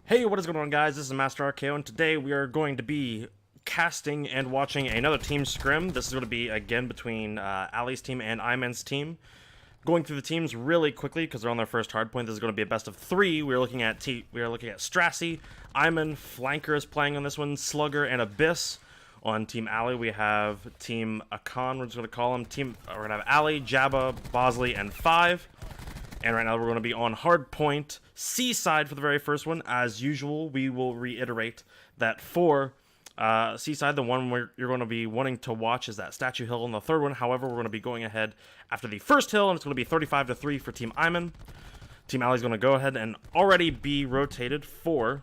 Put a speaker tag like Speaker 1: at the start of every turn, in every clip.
Speaker 1: Hey, what is going on, guys? This is Master RKO, and today we are going to be casting and watching another team scrim. This is going to be, again, between Ali's team and Imanns' team. Going through the teams really quickly, because they're on their first hardpoint. This is going to be a best of three. We are looking at Strassi, Imann, Flanker is playing on this one, Slugger, and Abyss. On Team Ali, we have Team Akan, we're just going to call them. We're going to have Ali, Jabba, Bosley, and Five. And right now we're going to be on hardpoint Seaside for the very first one. As usual, we will reiterate that for Seaside, the one where you're going to be wanting to watch is that Statue Hill on the third one. However, we're going to be going ahead after the first hill, and it's going to be 35-3 for Team Imann. Team Ali is going to go ahead and already be rotated for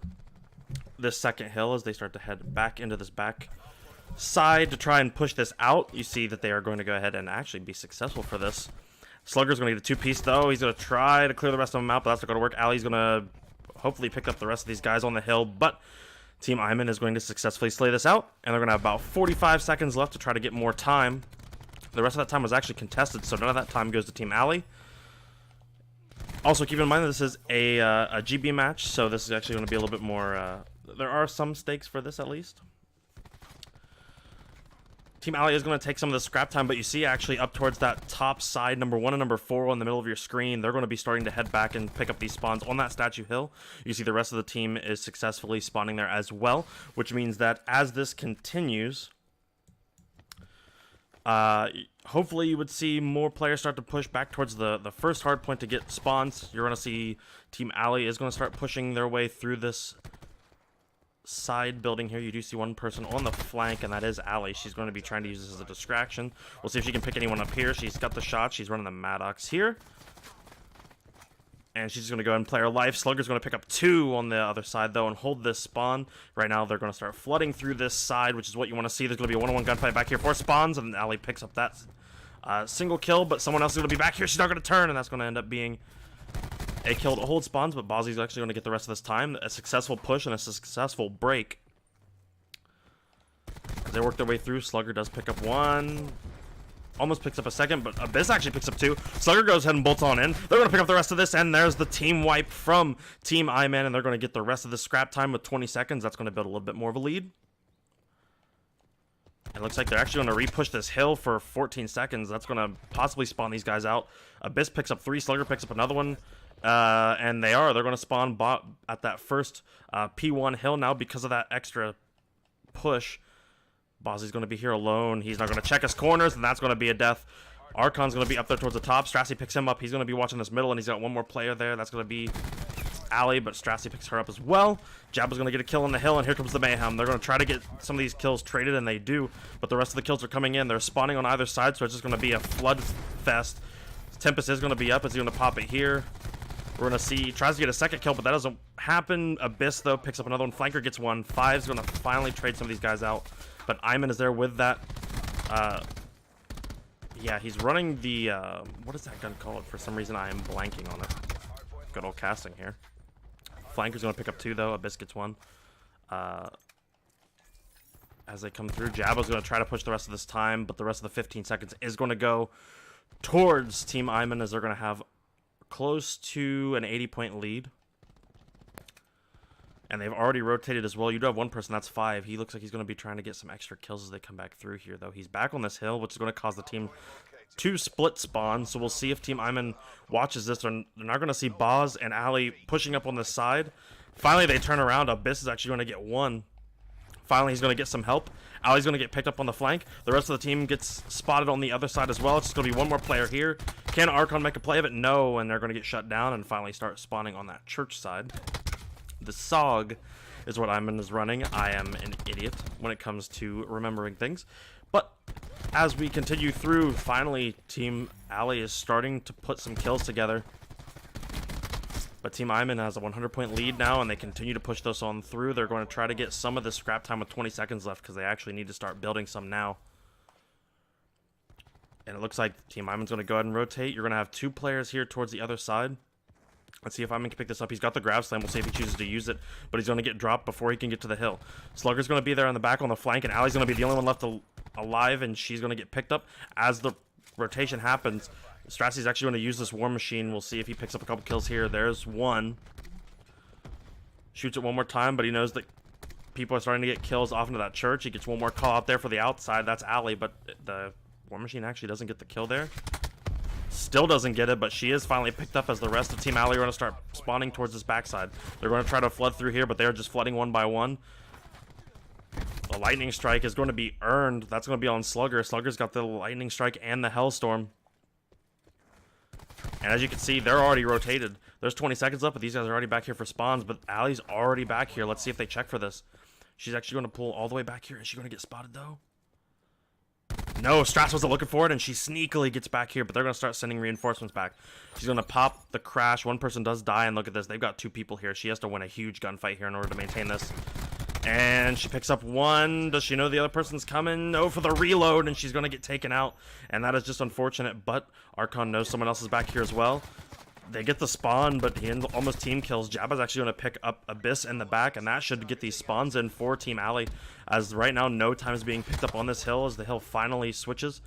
Speaker 1: this second hill as they start to head back into this back side to try and push this out. You see that they are going to go ahead and actually be successful for this. Slugger's going to get a two-piece, though. He's going to try to clear the rest of them out, but that's not going to work. Ali's going to hopefully pick up the rest of these guys on the hill, but Team Imann is going to successfully slay this out, and they're going to have about 45 seconds left to try to get more time. The rest of that time was actually contested, so none of that time goes to Team Ali. Also, keep in mind that this is a GB match, so this is actually going to be a little bit more... there are some stakes for this, at least. Team Ali is going to take some of the scrap time, but you see actually up towards that top side, number 1 and number 4 in the middle of your screen, they're going to be starting to head back and pick up these spawns on that Statue Hill. You see the rest of the team is successfully spawning there as well, which means that as this continues, hopefully you would see more players start to push back towards the first hard point to get spawns. You're going to see Team Ali is going to start pushing their way through this side building here. You do see one person on the flank, and that is Ali. She's going to be trying to use this as a distraction. We'll see if she can pick anyone up here. She's got the shot. She's running the Maddox here, and she's going to go ahead and play her life. Slugger's going to pick up 2 on the other side, though, and hold this spawn. Right now, they're going to start flooding through this side, which is what you want to see. There's going to be a one-on-one gunfight back here for spawns, and Ali picks up that single kill, but someone else is going to be back here. She's not going to turn, and that's going to end up being a kill to hold spawns, but Bosley's actually going to get the rest of this time. A successful push and a successful break. As they work their way through, Slugger does pick up 1. Almost picks up a second, but Abyss actually picks up 2. Slugger goes ahead and bolts on in. They're going to pick up the rest of this, and there's the team wipe from Team Imann, and they're going to get the rest of the scrap time with 20 seconds. That's going to build a little bit more of a lead. It looks like they're actually going to re-push this hill for 14 seconds. That's going to possibly spawn these guys out. Abyss picks up 3. Slugger picks up another one. And they're going to spawn at that first P1 hill now because of that extra push. Bosley's going to be here alone. He's not going to check his corners, and that's going to be a death. Archon's going to be up there towards the top. Strassi picks him up. He's going to be watching this middle, and he's got one more player there. That's going to be Ali, but Strassi picks her up as well. Jabba's going to get a kill on the hill, and here comes the mayhem. They're going to try to get some of these kills traded, and they do, but the rest of the kills are coming in. They're spawning on either side, so it's just going to be a flood fest. Tempest is going to be up. Is he going to pop it here? We're going to see, he tries to get a second kill, but that doesn't happen. Abyss, though, picks up another one. Flanker gets 1. Five's going to finally trade some of these guys out, but Imann is there with that. Yeah, he's running the, what is that gun called? For some reason, I am blanking on it. Good old casting here. Flanker's going to pick up 2, though. Abyss gets 1. As they come through, Jabba's going to try to push the rest of this time, but the rest of the 15 seconds is going to go towards Team Imann as they're going to have close to an 80-point lead. And they've already rotated as well. You do have one person, that's 5. He looks like he's going to be trying to get some extra kills as they come back through here, though. He's back on this hill, which is going to cause the team to split spawn. So we'll see if Team Imann watches this. They're not going to see Boz and Ali pushing up on this side. Finally, they turn around. Abyss is actually going to get 1. Finally, he's going to get some help. Ali's going to get picked up on the flank. The rest of the team gets spotted on the other side as well. It's just going to be one more player here. Can Archon make a play of it? No, and they're going to get shut down and finally start spawning on that church side. The SOG is what Imann is running. I am an idiot when it comes to remembering things. But as we continue through, finally, Team Ali is starting to put some kills together. But Team Imann has a 100-point lead now, and they continue to push this on through. They're going to try to get some of this scrap time with 20 seconds left because they actually need to start building some now. And it looks like Team Imann's going to go ahead and rotate. You're going to have 2 players here towards the other side. Let's see if Imann can pick this up. He's got the grab slam. We'll see if he chooses to use it, but he's going to get dropped before he can get to the hill. Slugger's going to be there on the back on the flank, and Ali's going to be the only one left alive, and she's going to get picked up. As the rotation happens, Strassi's actually going to use this war machine. We'll see if he picks up a couple kills here. There's 1. Shoots it one more time, but he knows that people are starting to get kills off into that church. He gets one more call out there for the outside. That's Allie, but the War Machine actually doesn't get the kill there. Still doesn't get it, but she is finally picked up as the rest of Team Allie are going to start spawning towards this backside. They're going to try to flood through here, but they're just flooding one by one. The lightning strike is going to be earned. That's going to be on Slugger. Slugger's got the lightning strike and the Hellstorm. And as you can see, they're already rotated. There's 20 seconds left, but these guys are already back here for spawns. But Allie's already back here. Let's see if they check for this. She's actually going to pull all the way back here. Is she going to get spotted, though? No, Strass wasn't looking for it, and she sneakily gets back here, but they're going to start sending reinforcements back. She's going to pop the crash. One person does die, and look at this. They've got 2 people here. She has to win a huge gunfight here in order to maintain this. And she picks up one. Does she know the other person's coming? No, for the reload, and she's going to get taken out. And that is just unfortunate, but Archon knows someone else is back here as well. They get the spawn, but he almost team kills. Jabba's actually going to pick up Abyss in the back, and that should get these spawns in for Team Allie. As right now, no time is being picked up on this hill as the hill finally switches.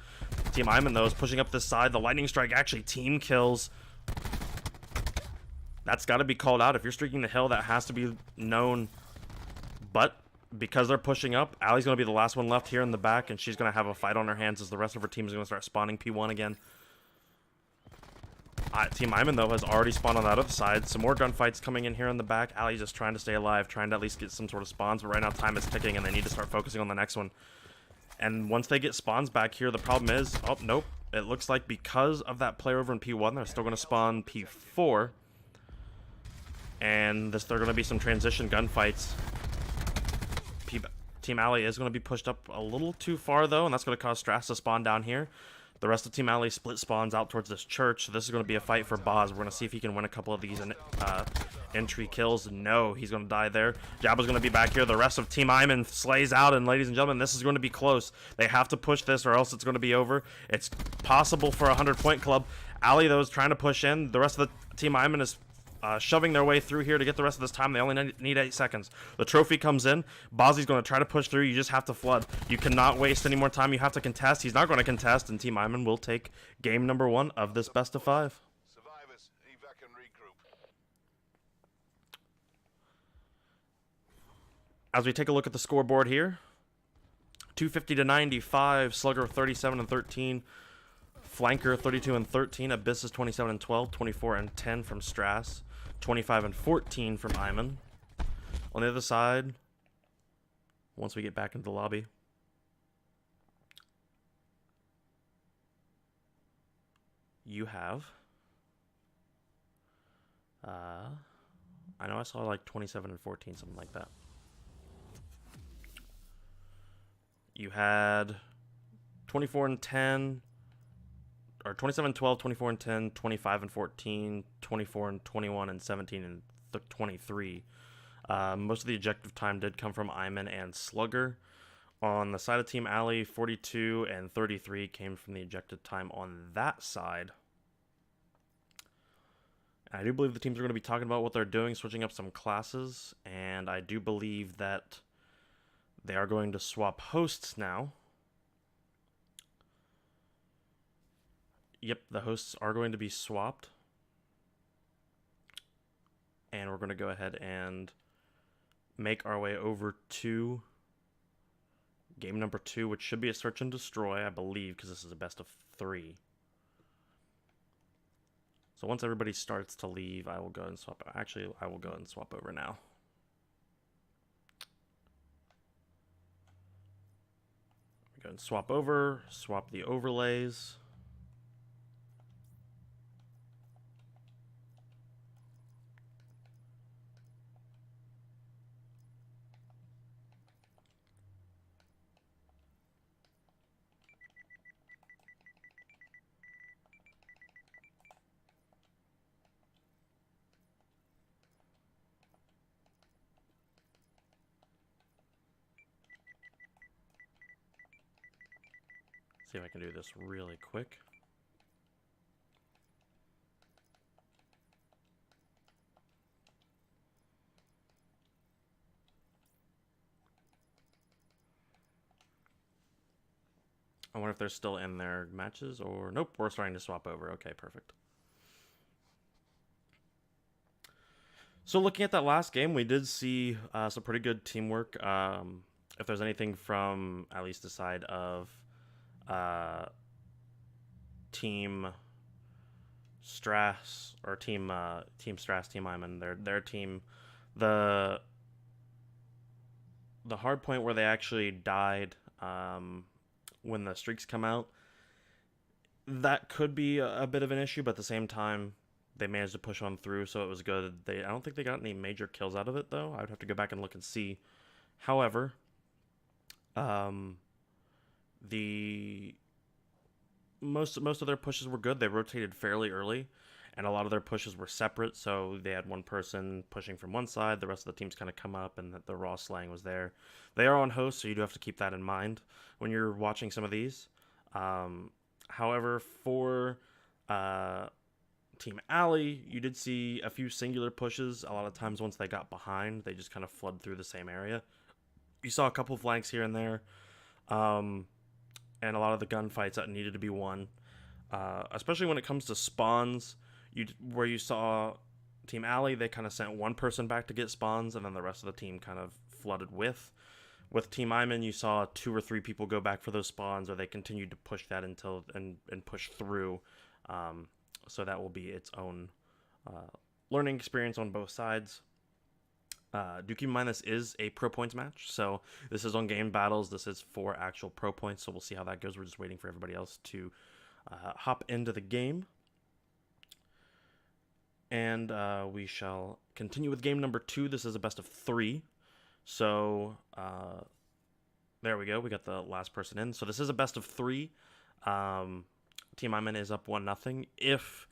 Speaker 1: Team Imann, though, is pushing up this side. The lightning strike actually team kills. That's got to be called out. If you're streaking the hill, that has to be known. But because they're pushing up, Allie's going to be the last one left here in the back, and she's going to have a fight on her hands as the rest of her team is going to start spawning P1 again. Team Imann, though, has already spawned on that other side. Some more gunfights coming in here in the back. Allie's just trying to stay alive, trying to at least get some sort of spawns. But right now, time is ticking, and they need to start focusing on the next one. And once they get spawns back here, the problem is... Oh, nope. It looks like because of that player over in P1, they're still going to spawn P4. And there are going to be some transition gunfights. Team Allie is going to be pushed up a little too far, though, and that's going to cause Strass to spawn down here. The rest of Team Allie split spawns out towards this church, so this is going to be a fight for Boz. We're going to see if he can win a couple of these entry kills. No, he's going to die there. Jabba's going to be back here. The rest of Team Imann slays out, and ladies and gentlemen, this is going to be close. They have to push this or else it's going to be over. It's possible for a 100-point club. Allie, though, is trying to push in. The rest of the Team Imann is shoving their way through here to get the rest of this time. They only need 8 seconds. The trophy comes in. Bozzy's going to try to push through. You just have to flood. You cannot waste any more time. You have to contest. He's not going to contest, and Team Imann will take game number 1 of this best of 5.
Speaker 2: Survivors, evac and regroup.
Speaker 1: As we take a look at the scoreboard here, 250 to 95, Slugger 37 and 13, Flanker 32 and 13, Abyss is 27 and 12, 24 and 10 from Strass, 25 and 14 from Imann. On the other side, once we get back into the lobby, you have, I know I saw like 27 and 14, something like that. You had 24 and 10, or 27 and 12, 24 and 10, 25 and 14, 24 and 21, and 17 and 23. Most of the ejective time did come from Imann and Slugger. On the side of Team Allie, 42 and 33 came from the ejected time on that side. I do believe the teams are going to be talking about what they're doing, switching up some classes, and I do believe that they are going to swap hosts now. Yep, the hosts are going to be swapped. And we're going to go ahead and make our way over to game number 2, which should be a search and destroy, I believe, because this is a best of 3. So once everybody starts to leave, I will go and swap. Actually, I will go and swap over now. Go and swap over, swap the overlays. See if I can do this really quick. I wonder if they're still in their matches or... Nope, we're starting to swap over. Okay, perfect. So looking at that last game, we did see some pretty good teamwork. If there's anything from at least the side of Team Strass or Team Strass, Team Imann, their team, the hard point where they actually died when the streaks come out, that could be a bit of an issue, but at the same time, they managed to push on through, so it was good. I don't think they got any major kills out of it, though. I would have to go back and look and see. However, the most of their pushes were good. They rotated fairly early, and a lot of their pushes were separate, so they had one person pushing from one side, the rest of the teams kind of come up, and the raw slang was there. They are on host, so you do have to keep that in mind when you're watching some of these. However, for Team Alley, you did see a few singular pushes. A lot of times once they got behind, they just kind of flood through the same area. You saw a couple flanks here and there, and a lot of the gunfights that needed to be won, especially when it comes to spawns. Where you saw Team Alley, they kind of sent one person back to get spawns, and then the rest of the team kind of flooded with. With Team Imann, you saw 2 or 3 people go back for those spawns, or they continued to push that until and push through. So that will be its own learning experience on both sides. Do keep in mind this is a pro points match, so this is on game battles. This is for actual pro points, so we'll see how that goes. We're just waiting for everybody else to hop into the game. And we shall continue with game number 2. This is a best of 3. So there we go. We got the last person in. So this is a best of 3. Team Imann is up 1-0. If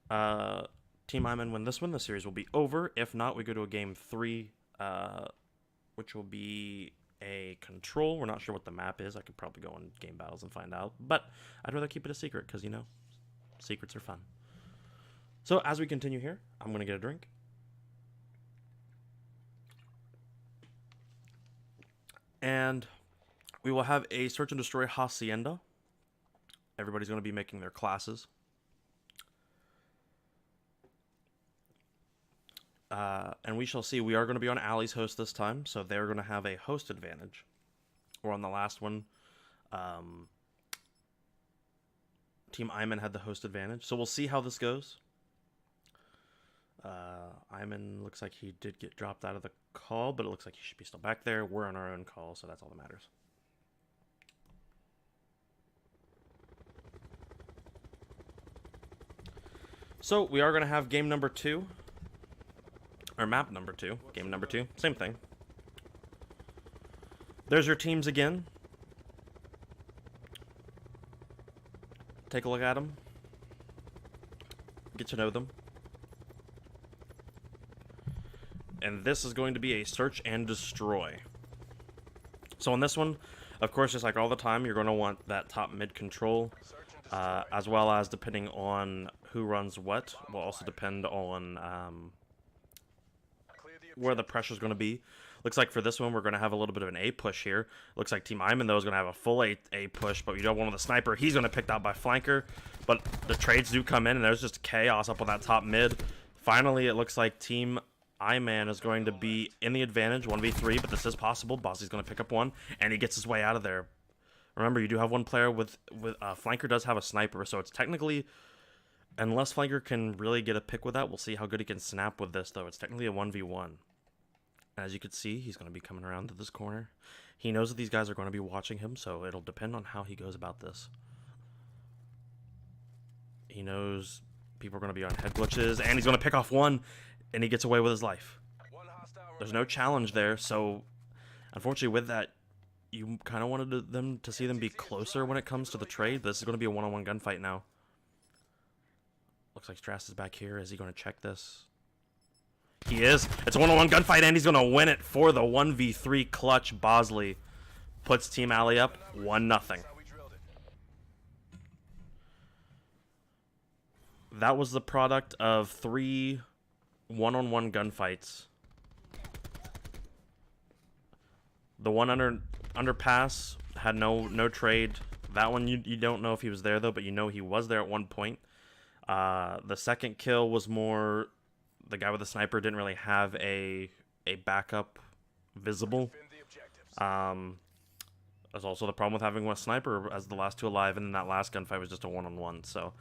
Speaker 1: Team Imann win this one, the series will be over. If not, we go to a game 3, which will be a control. We're not sure what the map is. I could probably go on game battles and find out. But I'd rather keep it a secret because, you know, secrets are fun. So as we continue here, I'm going to get a drink. And we will have a search and destroy hacienda. Everybody's going to be making their classes. And we shall see. We are going to be on Alley's host this time, so they're going to have a host advantage. Or on the last one, Team Imann had the host advantage. So we'll see how this goes. Imann looks like he did get dropped out of the call, but it looks like he should be still back there. We're on our own call, so that's all that matters. So we are going to have game number 2. Or map number 2. Game number 2. Same thing. There's your teams again. Take a look at them. Get to know them. And this is going to be a search and destroy. So on this one, of course, just like all the time, you're going to want that top mid control, as well as depending on who runs what, will also depend on where the pressure is going to be. Looks like for this one, we're going to have a little bit of an A push here. Looks like Team Imann, though, is going to have a full A push, but you don't want the sniper. He's going to pick out by flanker, but the trades do come in, and there's just chaos up on that top mid. Finally, it looks like Team Imann is going to be in the advantage, 1v3, but this is possible. Bossy's going to pick up one, and he gets his way out of there. Remember, you do have one player with flanker does have a sniper, so it's technically, unless flanker can really get a pick with that, we'll see how good he can snap with this, though. It's technically a 1v1. As you can see, he's going to be coming around to this corner. He knows that these guys are going to be watching him, so it'll depend on how he goes about this. He knows people are going to be on head glitches, and he's going to pick off one, and he gets away with his life. There's no challenge there, so unfortunately with that, you kind of wanted them to see them be closer when it comes to the trade. This is going to be a one-on-one gunfight now. Looks like Strass is back here. Is he going to check this? He is. It's a one-on-one gunfight, and he's going to win it for the 1v3 clutch. Bosley puts Team Alley up 1-0. That was the product of 3 one-on-one gunfights. The one underpass had no trade. That one you don't know if he was there though, but you know he was there at one point. The second kill was more the guy with the sniper didn't really have a backup visible. That's also the problem with having one sniper as the last two alive, and then that last gunfight was just a one-on-one. So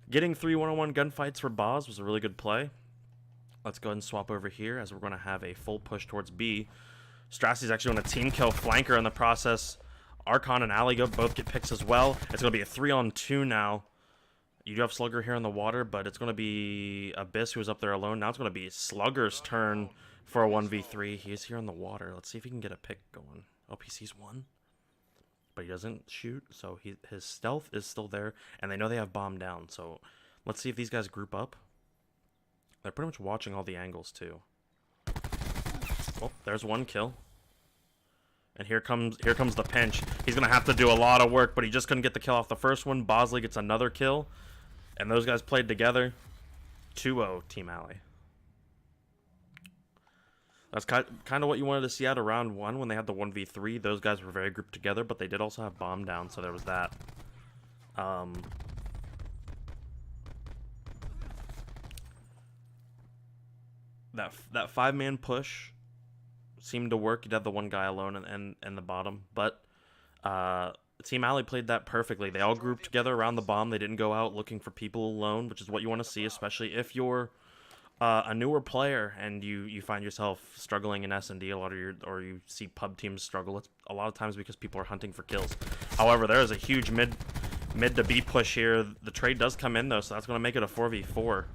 Speaker 1: getting 3 one-on-one gunfights for Boz was a really good play. Let's go ahead and swap over here as we're going to have a full push towards B. Strassy's actually going to team kill Flanker in the process. Archon and Ali both get picks as well. It's going to be a 3-on-2 now. You do have Slugger here in the water, but it's going to be Abyss who's up there alone. Now it's going to be Slugger's turn for a 1v3. He is here in the water. Let's see if he can get a pick going. Oh, he sees one, but he doesn't shoot, so his stealth is still there, and they know they have bomb down. So let's see if these guys group up. They're pretty much watching all the angles too. Well, there's one kill. And here comes the pinch. He's gonna have to do a lot of work, but he just couldn't get the kill off the first one. Bosley gets another kill. And those guys played together. 2-0 Team Alley. That's kind of what you wanted to see out of round 1 when they had the 1v3. Those guys were very grouped together, but they did also have bomb down, so there was that. That 5-man push seemed to work. You'd have the one guy alone in the bottom, but Team Alley played that perfectly. They all grouped together around the bomb. They didn't go out looking for people alone, which is what you want to see, especially if you're a newer player and you find yourself struggling in S&D a lot, or you see pub teams struggle. It's a lot of times because people are hunting for kills. However, there is a huge mid to B push here. The trade does come in though, so that's going to make it a 4v4.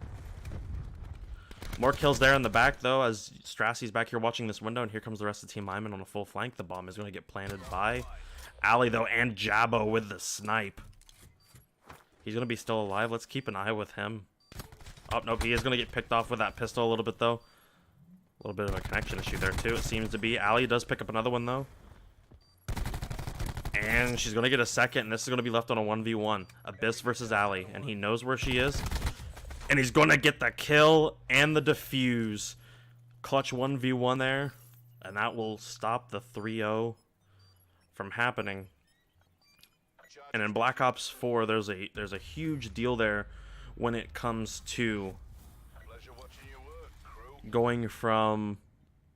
Speaker 1: More kills there in the back, though, as Strassy's back here watching this window, and here comes the rest of Team Imann on a full flank. The bomb is going to get planted by Ali, though, and Jabbo with the snipe. He's going to be still alive. Let's keep an eye with him. Oh, nope, he is going to get picked off with that pistol a little bit, though. A little bit of a connection issue there, too, it seems to be. Ali does pick up another one, though. And she's going to get a second, and this is going to be left on a 1v1. Abyss versus Ali, and he knows where she is. And he's going to get the kill and the defuse. Clutch 1v1 there. And that will stop the 3-0 from happening. And in Black Ops 4, there's a huge deal there when it comes to going from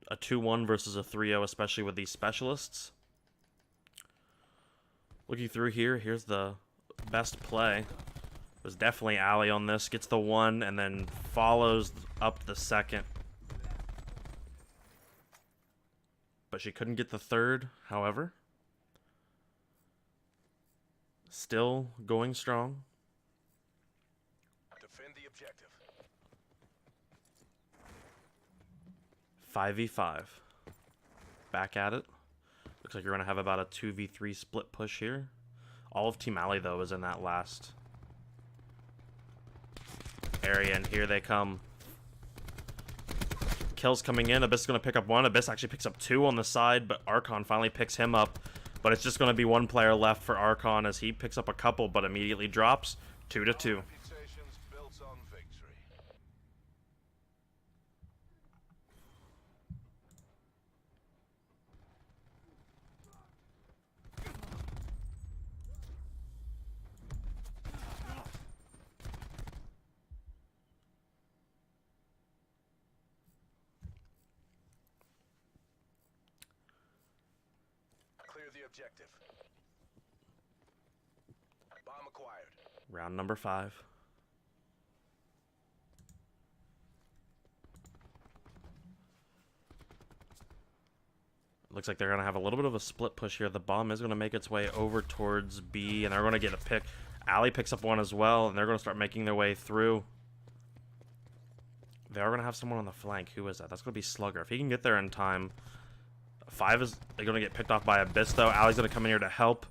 Speaker 1: a 2-1 versus a 3-0, especially with these specialists. Looking through here, here's the best play. Was definitely Ali on this. Gets the 1 and then follows up the second. But she couldn't get the third, however. Still going strong.
Speaker 2: Defend the objective.
Speaker 1: 5v5. Back at it. Looks like you're going to have about a 2v3 split push here. All of Team Ali, though, is in that last area, and here they come. Kills coming in. Abyss is going to pick up 1. Abyss actually picks up 2 on the side, but Archon finally picks him up. But it's just going to be 1 player left for Archon as he picks up a couple, but immediately drops 2-2.
Speaker 2: Reputations built on victory. Clear the objective. Bomb acquired.
Speaker 1: Round number 5. Looks like they're going to have a little bit of a split push here. The bomb is going to make its way over towards B, and they're going to get a pick. Ali picks up 1 as well, and they're going to start making their way through. They are going to have someone on the flank. Who is that? That's going to be Slugger. If he can get there in time. 5 is going to get picked off by Abyss, though. Ali's going to come in here to help.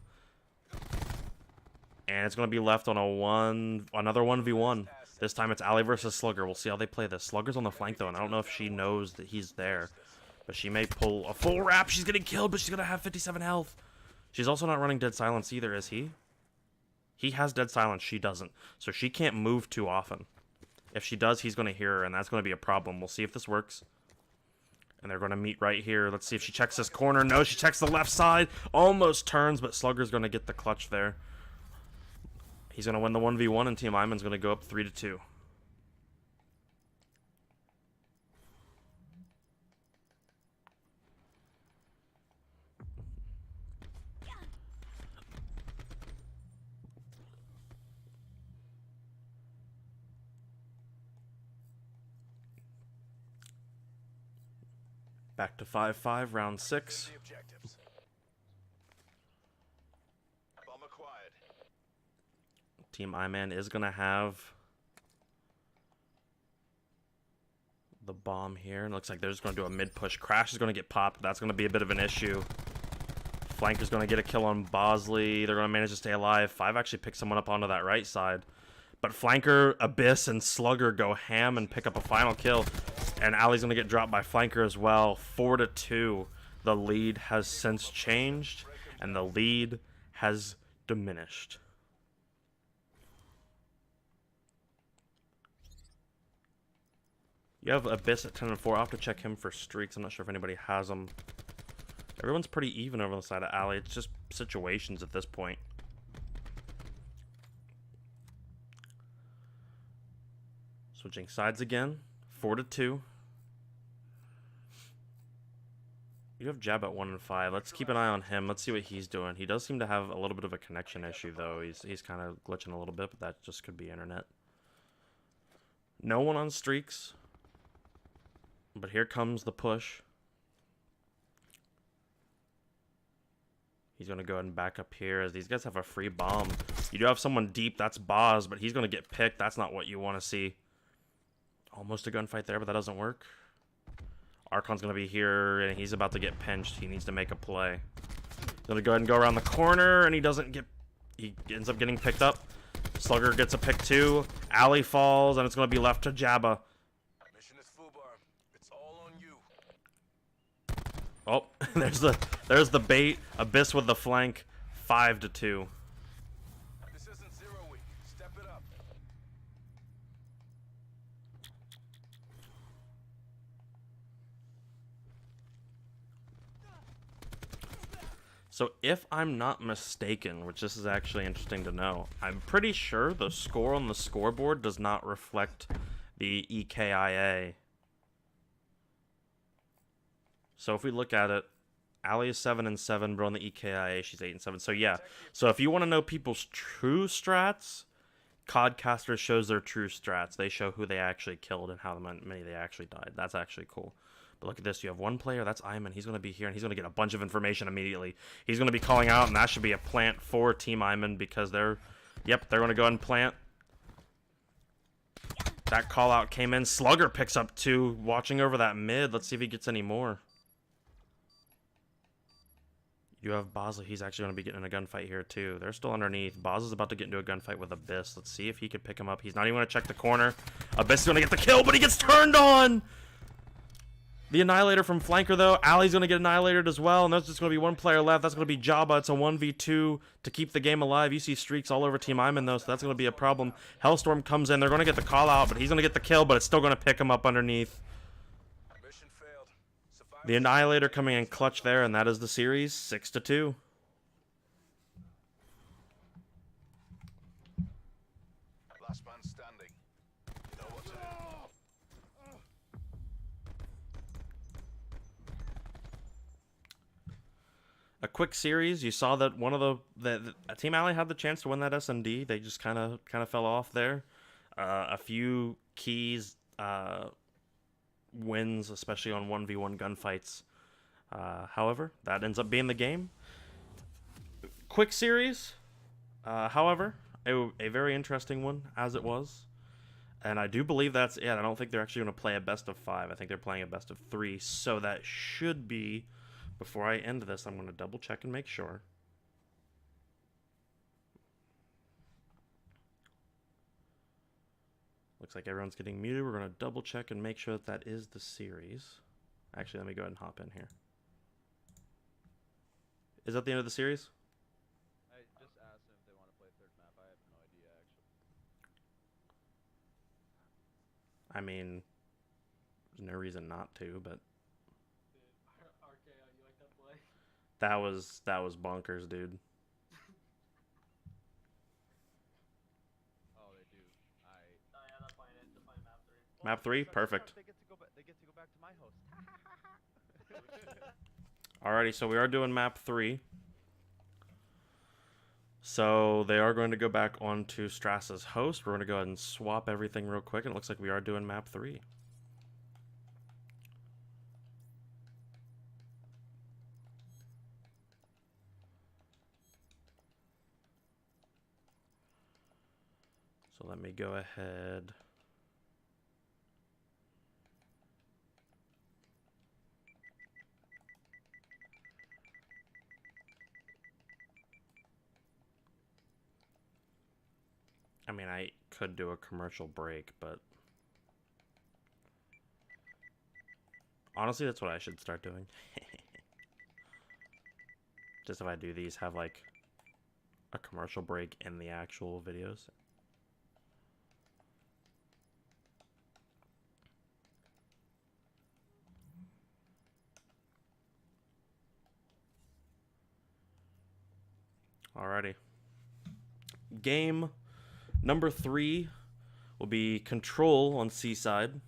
Speaker 1: And it's going to be left on another 1v1. This time it's Ali versus Slugger. We'll see how they play this. Slugger's on the flank, though, and I don't know if she knows that he's there. But she may pull a full wrap. She's getting killed, but she's going to have 57 health. She's also not running Dead Silence either, is he? He has Dead Silence. She doesn't. So she can't move too often. If she does, he's going to hear her, and that's going to be a problem. We'll see if this works. And they're going to meet right here. Let's see if she checks this corner. No, she checks the left side. Almost turns, but Slugger's going to get the clutch there. He's going to win the 1v1, and Team Iman's going to go up 3-2. Back to 5-5, round 6.
Speaker 2: Clear the objectives. Bomb acquired.
Speaker 1: Team Imann is going to have the bomb here. And it looks like they're just going to do a mid-push. Crash is going to get popped. That's going to be a bit of an issue. Flanker's going to get a kill on Bosley. They're going to manage to stay alive. 5 actually picks someone up onto that right side. But Flanker, Abyss, and Slugger go ham and pick up a final kill. And Ali's going to get dropped by Flanker as well. 4-2. The lead has since changed. And the lead has diminished. You have Abyss at 10-4. I'll have to check him for streaks. I'm not sure if anybody has them. Everyone's pretty even over the side of Ali. It's just situations at this point. Switching sides again. 4-2. You have Jab at 1 and 5. Let's keep an eye on him. Let's see what he's doing. He does seem to have a little bit of a connection issue, though. He's kind of glitching a little bit, but that just could be internet. No one on streaks. But here comes the push. He's going to go ahead and back up here as these guys have a free bomb. You do have someone deep. That's Boz, but he's going to get picked. That's not what you want to see. Almost a gunfight there, but that doesn't work. Archon's going to be here, and he's about to get pinched. He needs to make a play. He's going to go ahead and go around the corner, and he doesn't get... He ends up getting picked up. Slugger gets a pick too. Ali falls, and it's going to be left to Jabba.
Speaker 2: Mission is Fubar. It's all on you.
Speaker 1: Oh, there's the bait. Abyss with the flank. 5-2.
Speaker 2: This isn't 0 week. Step it up.
Speaker 1: So if I'm not mistaken, which this is actually interesting to know, I'm pretty sure the score on the scoreboard does not reflect the EKIA. So if we look at it, Ali is 7-7, but on the EKIA she's 8-7. So yeah. So if you want to know people's true strats, Codcaster shows their true strats. They show who they actually killed and how many they actually died. That's actually cool. But look at this. You have one player. That's Imann. He's going to be here, and he's going to get a bunch of information immediately. He's going to be calling out, and that should be a plant for Team Imann because they're going to go ahead and plant. That call out came in. Slugger picks up 2, watching over that mid. Let's see if he gets any more. You have Bosley. He's actually going to be getting in a gunfight here, too. They're still underneath. Boz is about to get into a gunfight with Abyss. Let's see if he could pick him up. He's not even going to check the corner. Abyss is going to get the kill, but he gets turned on! The Annihilator from Flanker, though. Ali's going to get annihilated as well, and there's just going to be one player left. That's going to be Jabba. It's a 1v2 to keep the game alive. You see streaks all over Team Imann, though, so that's going to be a problem. Hellstorm comes in. They're going to get the call out, but he's going to get the kill, but it's still going to pick him up underneath.
Speaker 2: Mission failed. Survive.
Speaker 1: The Annihilator coming in clutch there, and that is the series, 6-2.
Speaker 2: Last man standing. You know what to do.
Speaker 1: A quick series. You saw that one of the Team Ali had the chance to win that SMD. They just kind of fell off there. A few keys wins, especially on 1v1 gunfights. However, that ends up being the game. Quick series. However, a very interesting one as it was. And I do believe that's it. I don't think they're actually going to play a best of 5. I think they're playing a best of 3. So that should be... Before I end this, I'm going to double check and make sure. Looks like everyone's getting muted. We're going to double check and make sure that that is the series. Actually, let me go ahead and hop in here. Is that the end of the series?
Speaker 3: I just asked them if they want to play a third map. I have no idea, actually.
Speaker 1: I mean, there's no reason not to, but
Speaker 4: RKO, you like that play?
Speaker 1: that was bonkers, dude.
Speaker 3: Oh, they do.
Speaker 4: Oh yeah, they're playing it. They're playing map 3.
Speaker 1: Map 3, perfect.
Speaker 3: They get to go back. They get to go back to my host.
Speaker 1: Alrighty, so we are doing map 3. So they are going to go back onto Strass's host. We're going to go ahead and swap everything real quick, and it looks like we are doing map 3. So let me go ahead. I mean, I could do a commercial break, but honestly, that's what I should start doing. Just if I do these, have like a commercial break in the actual videos. Alrighty. Game number 3 will be Control on Seaside.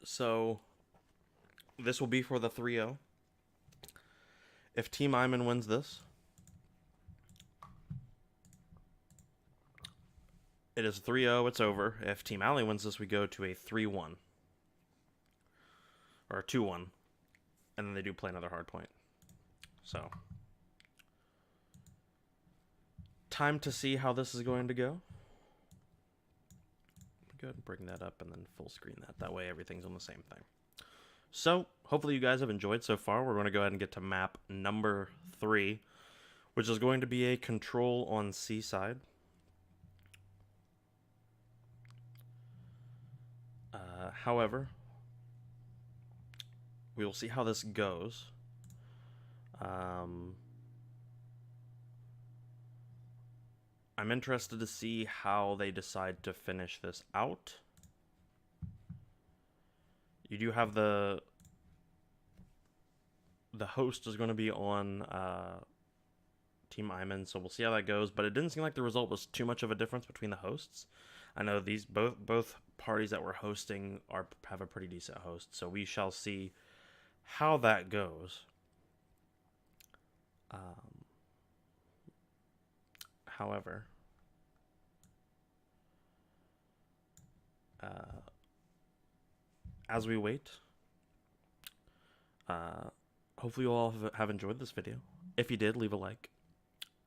Speaker 1: So this will be for the 3-0. If Team Imann wins this, it is 3-0, it's over. If Team Alley wins this, we go to a 3-1. Or a 2-1. And then they do play another hard point. So, time to see how this is going to go. Go ahead and bring that up and then full screen that. That way everything's on the same thing. So, hopefully you guys have enjoyed so far. We're going to go ahead and get to map number 3, which is going to be a Control on Seaside. However, we will see how this goes. I'm interested to see how they decide to finish this out. You do have the host is going to be on Team Imann, so we'll see how that goes. But it didn't seem like the result was too much of a difference between the hosts. I know these both parties that we're hosting have a pretty decent host, so we shall see how that goes. However, as we wait, hopefully you all have enjoyed this video. If you did, leave a like.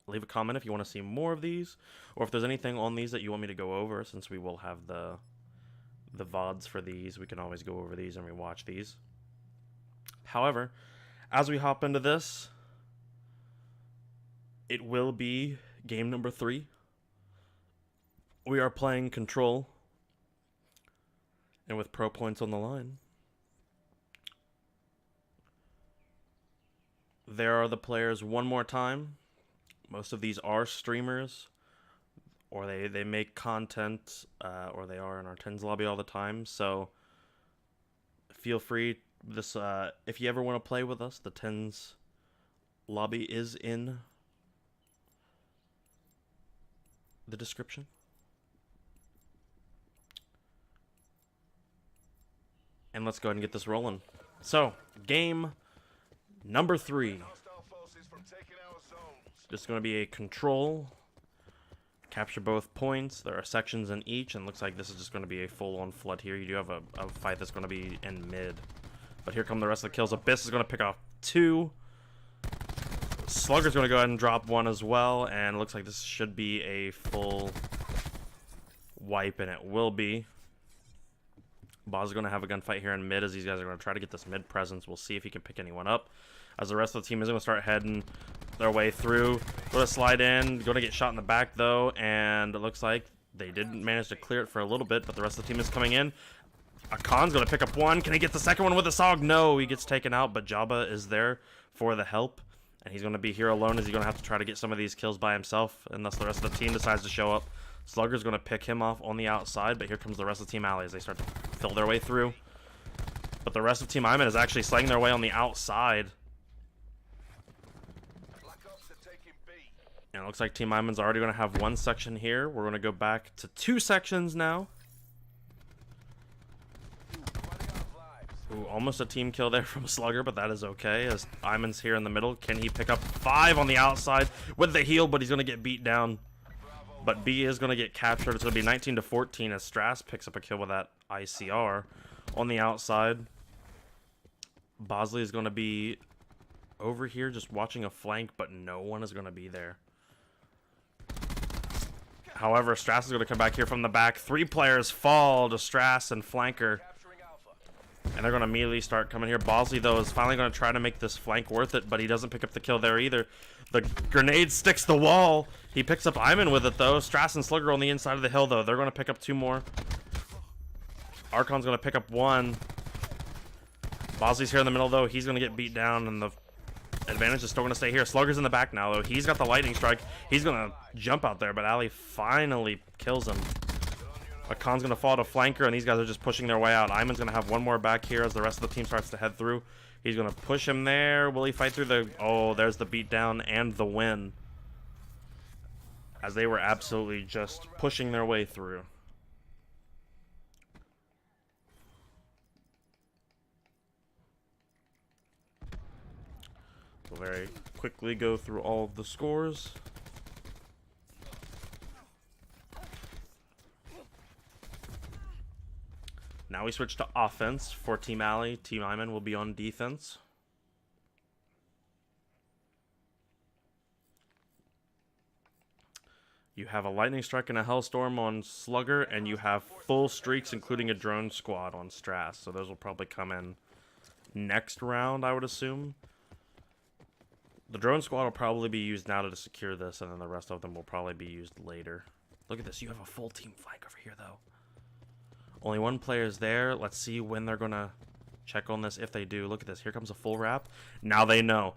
Speaker 1: Leave a comment if you want to see more of these, or if there's anything on these that you want me to go over, since we will have the VODs for these. We can always go over these and rewatch these. However, as we hop into this, it will be game number 3. We are playing Control, and with pro points on the line, there are the players one more time. Most of these are streamers, or they make content, or they are in our Tens lobby all the time. So feel free. This if you ever want to play with us, the Tens lobby is in the description. And let's go ahead and get this rolling. So, game number 3.
Speaker 2: Hostile forces from taking our zones.
Speaker 1: This is going to be a Control. Capture both points. There are sections in each, and looks like this is just going to be a full-on flood here. You do have a fight that's going to be in mid. But here come the rest of the kills. Abyss is going to pick off 2. Slugger's going to go ahead and drop 1 as well, and it looks like this should be a full wipe, and it will be. Boz is going to have a gunfight here in mid as these guys are going to try to get this mid presence. We'll see if he can pick anyone up. As the rest of the team is going to start heading their way through. Going to slide in. Going to get shot in the back, though. And it looks like they didn't manage to clear it for a little bit, but the rest of the team is coming in. Akan's going to pick up 1. Can he get the second one with a SOG? No, he gets taken out, but Jabba is there for the help. And he's going to be here alone as he's going to have to try to get some of these kills by himself, unless the rest of the team decides to show up. Slugger's going to pick him off on the outside, but here comes the rest of Team Alley as they start to fill their way through. But the rest of Team Imann is actually slaying their way on the outside.
Speaker 2: Black Ops are taking B.
Speaker 1: And it looks like Team Imann's already going to have 1 section here. We're going to go back to 2 sections now. Ooh, almost a team kill there from Slugger, but that is okay, as Imann's here in the middle. Can he pick up 5 on the outside with the heal, but he's going to get beat down. But B is going to get captured. It's going to be 19-14 as Strass picks up a kill with that ICR. on the outside. Bosley is going to be over here just watching a flank, but no one is going to be there. However, Strass is going to come back here from the back. 3 players fall to Strass and Flanker. And they're going to immediately start coming here. Bosley, though, is finally going to try to make this flank worth it, but he doesn't pick up the kill there either. The grenade sticks the wall. He picks up Imann with it, though. Strass and Slugger on the inside of the hill, though. They're going to pick up 2 more. Archon's going to pick up 1. Bosley's here in the middle, though. He's going to get beat down, and the advantage is still going to stay here. Slugger's in the back now, though. He's got the lightning strike. He's going to jump out there, but Ali finally kills him. Khan's going to fall to Flanker, and these guys are just pushing their way out. Imann's going to have 1 more back here as the rest of the team starts to head through. He's going to push him there. Will he fight through the... Oh, there's the beatdown and the win. As they were absolutely just pushing their way through. We'll very quickly go through all of the scores. Now we switch to offense for Team Ali. Team Imann will be on defense. You have a lightning strike and a hellstorm on Slugger, and you have full streaks, including a drone squad on Strass. So those will probably come in next round, I would assume. The drone squad will probably be used now to secure this, and then the rest of them will probably be used later. Look at this. You have a full team flank over here, though. Only 1 player is there. Let's see when they're going to check on this, if they do. Look at this. Here comes a full wrap. Now they know.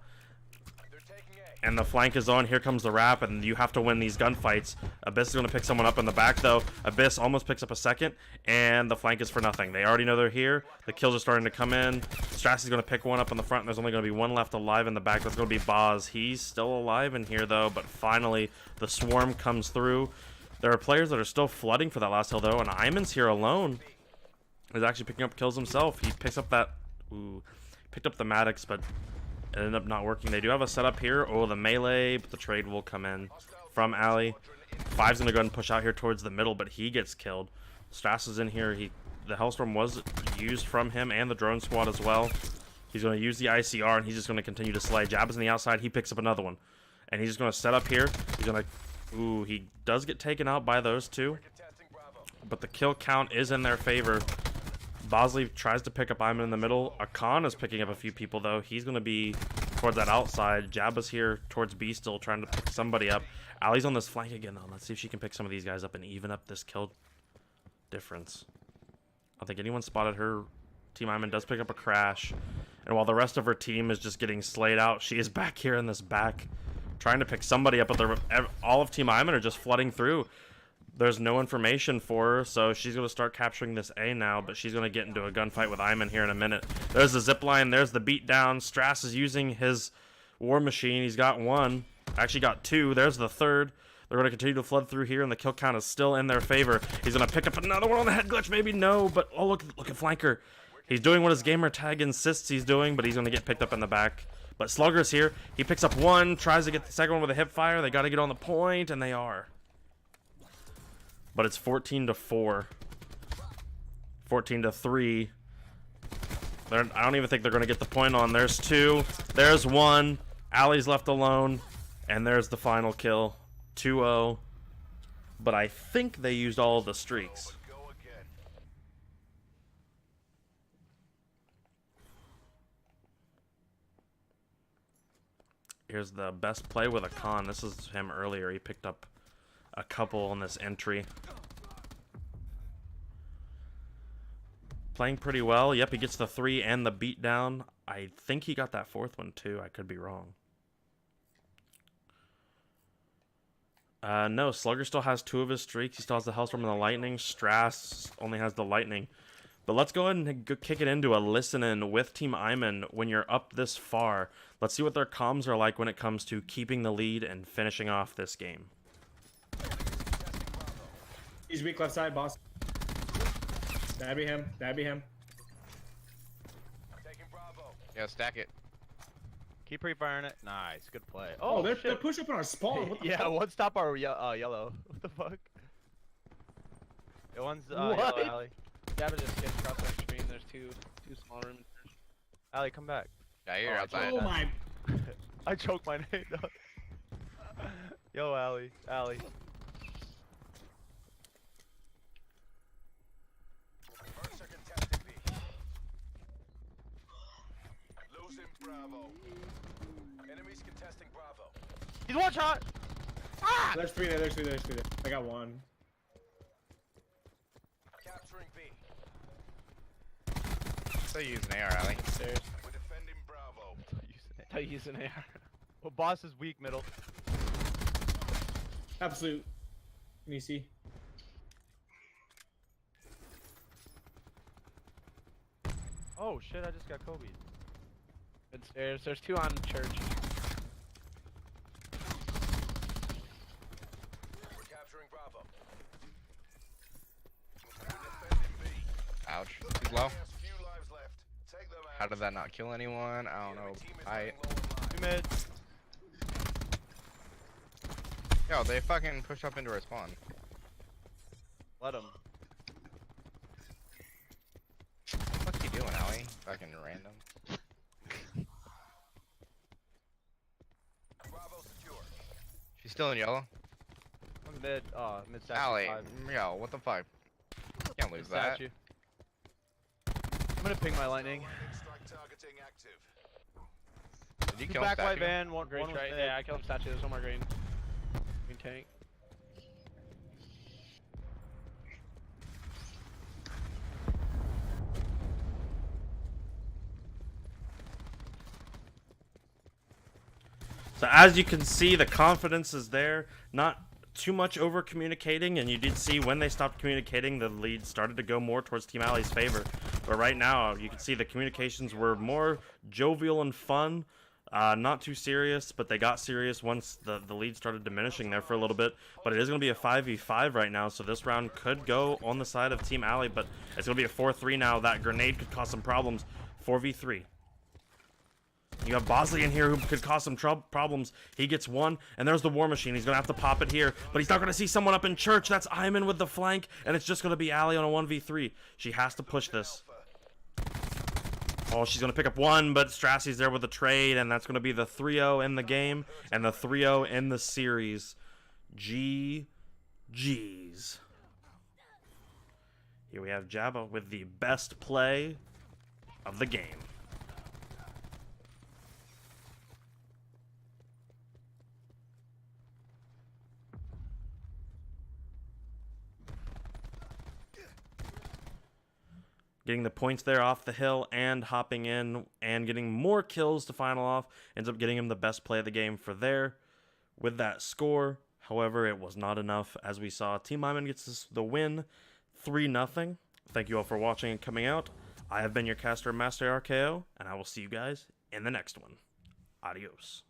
Speaker 1: And the flank is on. Here comes the wrap, and you have to win these gunfights. Abyss is going to pick someone up in the back, though. Abyss almost picks up a second, and the flank is for nothing. They already know they're here. The kills are starting to come in. Strass is going to pick one up in the front, and there's only going to be 1 left alive in the back. That's going to be Boz. He's still alive in here, though, but finally the swarm comes through. There are players that are still flooding for that last hill, though, and Imann's here alone. He's actually picking up kills himself. He picks up that... Ooh. Picked up the Maddox, but it ended up not working. They do have a setup here. Oh, the melee, but the trade will come in from Ali. 5's going to go ahead and push out here towards the middle, but he gets killed. Strass is in here. The Hellstorm was used from him and the drone squad as well. He's going to use the ICR, and he's just going to continue to slay. Jab is on the outside. He picks up another one. And he's just going to set up here. He's going to... Ooh, he does get taken out by those 2. But the kill count is in their favor. Bosley tries to pick up Imann in the middle. Khan is picking up a few people, though. He's going to be towards that outside. Jabba's here towards B, still trying to pick somebody up. Ali's on this flank again, though. Let's see if she can pick some of these guys up and even up this kill difference. I don't think anyone spotted her. Team Imann does pick up a crash. And while the rest of her team is just getting slayed out, she is back here in this back trying to pick somebody up, but all of Team Imann are just flooding through. There's no information for her, so she's going to start capturing this A now, but she's going to get into a gunfight with Imann here in a minute. There's the zipline. There's the beatdown. Strass is using his war machine. He's got 1. Actually got 2. There's the 3rd. They're going to continue to flood through here, and the kill count is still in their favor. He's going to pick up another one on the head glitch. Maybe no, but oh, look at Flanker. He's doing what his gamer tag insists he's doing, but he's going to get picked up in the back. But Slugger's here. He picks up 1, tries to get the second one with a hip fire. They got to get on the point, and they are. But it's 14-4. 14-3. I don't even think they're going to get the point on. There's 2. There's 1. Ali's left alone. And there's the final kill. 2-0. But I think they used all of the streaks. Here's the best play with a Khan. This is him earlier. He picked up a couple on this entry. Playing pretty well. Yep, he gets the 3 and the beatdown. I think he got that 4th one too. I could be wrong. No, Slugger still has 2 of his streaks. He still has the Hellstorm and the Lightning. Strass only has the Lightning. But let's go ahead and kick it into a listen-in with Team Imann when you're up this far. Let's see what their comms are like when it comes to keeping the lead and finishing off this game.
Speaker 5: He's weak left side, boss. That'd be him. That'd be him.
Speaker 3: Yeah, stack it. Keep pre-firing it. Nice, good play.
Speaker 5: Oh, they're pushing up on our spawn. What the
Speaker 3: yeah,
Speaker 5: fuck?
Speaker 3: one stop our yellow. What the fuck? Yeah, one's
Speaker 6: What?
Speaker 3: yellow alley.
Speaker 6: Dabba just skipped across our screen. There's two small rooms.
Speaker 3: Ali, come back.
Speaker 7: Yeah, you're
Speaker 3: Oh, I
Speaker 7: outside.
Speaker 5: Oh my.
Speaker 3: I choked my name. Yo, Ali. Ali.
Speaker 2: Mercs are contesting B. Losing Bravo. Enemies contesting Bravo.
Speaker 3: He's one shot.
Speaker 5: There's three there. There's three there. There's three there. I got one.
Speaker 2: Capturing B.
Speaker 7: So you use an AR, Ali.
Speaker 6: Stairs.
Speaker 2: We're defending Bravo.
Speaker 6: I use an AR.
Speaker 3: Well, boss is weak middle.
Speaker 5: Absolute. Can you see?
Speaker 3: Oh shit! I just got Kobe.
Speaker 6: Good stairs. There's two on church.
Speaker 2: We're capturing Bravo. We're defending B.
Speaker 7: Ouch. He's low.
Speaker 2: Has few lives left. Take them out.
Speaker 7: How did that not kill anyone? I don't know.
Speaker 2: Enemy team is
Speaker 7: I.
Speaker 2: running low on lives.
Speaker 3: Two mid.
Speaker 7: Yo, they fucking pushed up into our spawn.
Speaker 3: Let him.
Speaker 7: What's he doing, Ali? Fucking random.
Speaker 2: Bravo secure.
Speaker 7: She's still in yellow.
Speaker 3: One's mid. Mid statue.
Speaker 7: Ali,
Speaker 3: 5.
Speaker 7: yo, what the fuck? Can't lose
Speaker 3: Mid
Speaker 7: that.
Speaker 3: statue. I'm gonna ping my lightning.
Speaker 2: Lightning strike targeting active.
Speaker 7: Did you
Speaker 3: Two
Speaker 7: kill
Speaker 3: back
Speaker 7: statue?
Speaker 3: white van. One
Speaker 6: Green
Speaker 3: was
Speaker 6: right
Speaker 3: mid.
Speaker 6: there. I killed him statue. There's one more green. Green tank.
Speaker 1: So as you can see, the confidence is there. Not too much over communicating, and you did see when they stopped communicating, the lead started to go more towards Team Alley's favor. But right now, you can see the communications were more jovial and fun. Not too serious, but they got serious once the lead started diminishing there for a little bit. But it is going to be a 5v5 right now, so this round could go on the side of Team Alley, but it's going to be a 4-3 now. That grenade could cause some problems. 4v3. You have Bosley in here who could cause some problems. He gets one, and there's the War Machine. He's going to have to pop it here, but he's not going to see someone up in church. That's Imann with the flank, and it's just going to be Allie on a 1v3. She has to push this. Oh, she's going to pick up one, but Strassy's there with the trade, and that's going to be the 3-0 in the game and the 3-0 in the series. GG's. Here we have Jabba with the best play of the game. Getting the points there off the hill and hopping in and getting more kills to final off ends up getting him the best play of the game for there with that score. However, it was not enough. As we saw, Team Imann gets the win 3-0. Thank you all for watching and coming out. I have been your caster, Master RKO, and I will see you guys in the next one. Adios.